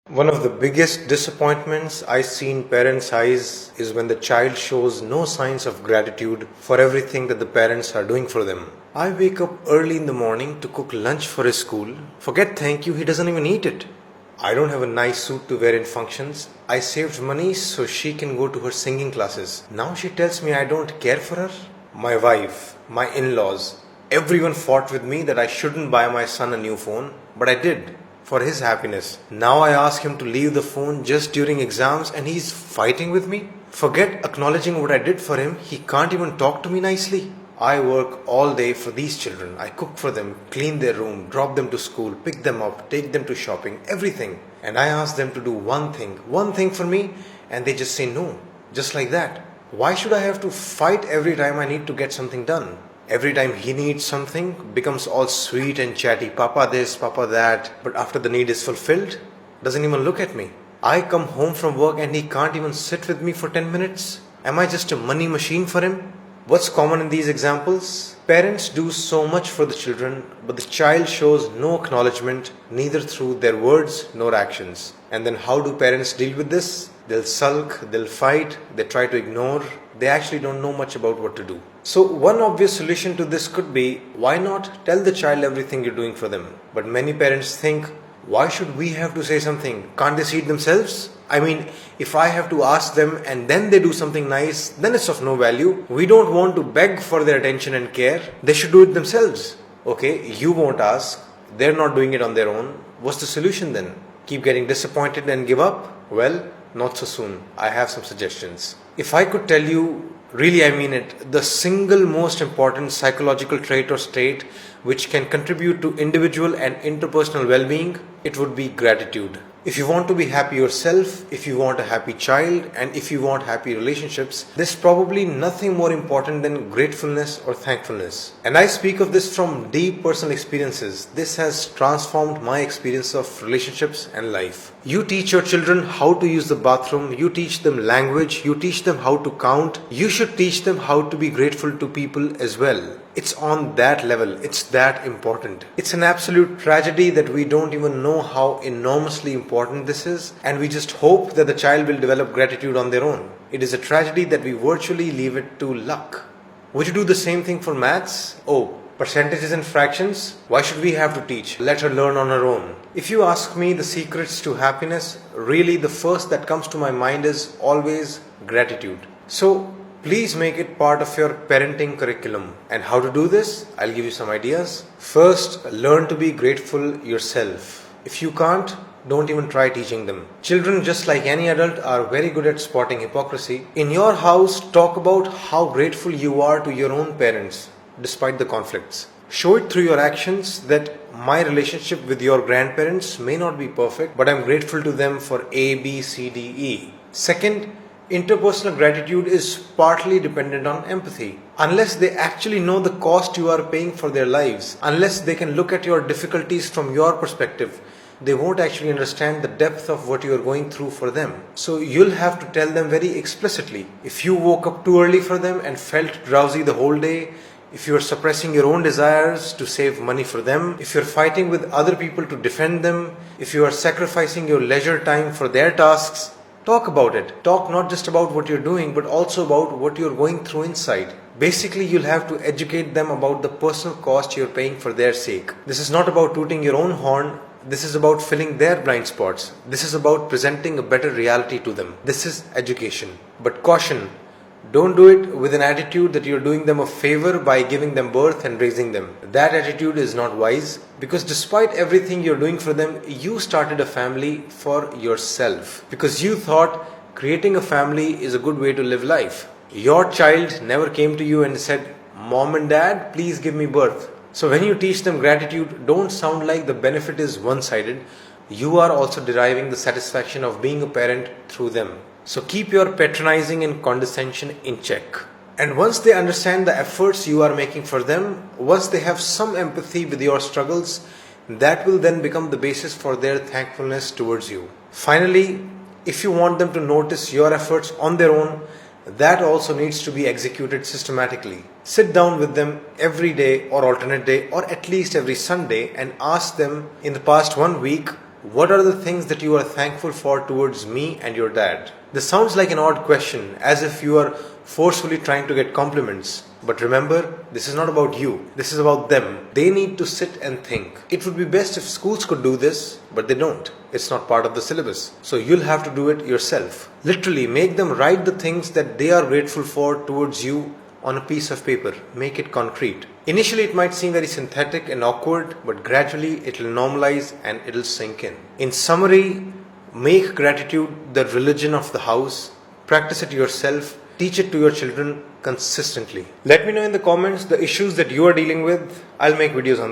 One of the biggest disappointments I see in parents' eyes is when the child shows no signs of gratitude for everything that the parents are doing for them. I wake up early in the morning to cook lunch for his school. Forget thank you, he doesn't even eat it. I don't have a nice suit to wear in functions. I saved money so she can go to her singing classes. Now she tells me I don't care for her. My wife, my in-laws, everyone fought with me that I shouldn't buy my son a new phone, but I did. For his happiness. Now I ask him to leave the phone just during exams and he's fighting with me. Forget acknowledging what I did for him, he can't even talk to me nicely. I work all day for these children. I cook for them, clean their room, drop them to school, pick them up, take them to shopping, everything. And I ask them to do one thing for me, and they just say no, just like that. Why should I have to fight every time I need to get something done? Every time he needs something, becomes all sweet and chatty, Papa this, Papa that, but after the need is fulfilled, doesn't even look at me. I come home from work and he can't even sit with me for 10 minutes. Am I just a money machine for him? What's common in these examples? Parents do so much for the children, but the child shows no acknowledgement, neither through their words nor actions. And then how do parents deal with this? They'll sulk, they'll fight, they try to ignore. They actually don't know much about what to do. So one obvious solution to this could be, why not tell the child everything you're doing for them? But many parents think, why should we have to say something? Can't they see it themselves? I mean, if I have to ask them and then they do something nice, then it's of no value. We don't want to beg for their attention and care. They should do it themselves. Okay, you won't ask. They're not doing it on their own. What's the solution then? Keep getting disappointed and give up? Well, not so soon. I have some suggestions. If I could tell you, really I mean it, the single most important psychological trait or state which can contribute to individual and interpersonal well-being, it would be gratitude. If you want to be happy yourself, if you want a happy child, and if you want happy relationships, there's probably nothing more important than gratefulness or thankfulness. And I speak of this from deep personal experiences. This has transformed my experience of relationships and life. You teach your children how to use the bathroom, you teach them language, you teach them how to count. You should teach them how to be grateful to people as well. It's on that level. It's that important. It's an absolute tragedy that we don't even know how enormously important this is, and we just hope that the child will develop gratitude on their own. It is a tragedy that we virtually leave it to luck. Would you do the same thing for maths? Oh, percentages and fractions? Why should we have to teach? Let her learn on her own. If you ask me the secrets to happiness, really the first that comes to my mind is always gratitude. So, please make it part of your parenting curriculum. And how to do this? I'll give you some ideas. First, learn to be grateful yourself. If you can't, don't even try teaching them. Children, just like any adult, are very good at spotting hypocrisy. In your house, talk about how grateful you are to your own parents, despite the conflicts. Show it through your actions that my relationship with your grandparents may not be perfect, but I'm grateful to them for A, B, C, D, E. Second, interpersonal gratitude is partly dependent on empathy. Unless they actually know the cost you are paying for their lives, unless they can look at your difficulties from your perspective, they won't actually understand the depth of what you are going through for them. So you'll have to tell them very explicitly. If you woke up too early for them and felt drowsy the whole day, if you are suppressing your own desires to save money for them, if you're fighting with other people to defend them, if you are sacrificing your leisure time for their tasks, talk about it. Talk not just about what you're doing, but also about what you're going through inside. Basically, you'll have to educate them about the personal cost you're paying for their sake. This is not about tooting your own horn. This is about filling their blind spots. This is about presenting a better reality to them. This is education. But caution, don't do it with an attitude that you're doing them a favor by giving them birth and raising them. That attitude is not wise, because despite everything you're doing for them, you started a family for yourself. Because you thought creating a family is a good way to live life. Your child never came to you and said, "Mom and Dad, please give me birth." So when you teach them gratitude, don't sound like the benefit is one-sided. You are also deriving the satisfaction of being a parent through them. So keep your patronizing and condescension in check. And once they understand the efforts you are making for them, once they have some empathy with your struggles, that will then become the basis for their thankfulness towards you. Finally, if you want them to notice your efforts on their own, that also needs to be executed systematically. Sit down with them every day or alternate day or at least every Sunday and ask them, in the past 1 week, What are the things that you are thankful for towards me and your dad? This sounds like an odd question, as if you are forcefully trying to get compliments. But remember, this is not about you. This is about them. They need to sit and think. It would be best if schools could do this, but they don't. It's not part of the syllabus. So you'll have to do it yourself. Literally, make them write the things that they are grateful for towards you on a piece of paper. Make it concrete. Initially, it might seem very synthetic and awkward, but gradually it will normalize and it will sink in. In summary, make gratitude the religion of the house. Practice it yourself. Teach it to your children consistently. Let me know in the comments the issues that you are dealing with. I'll make videos on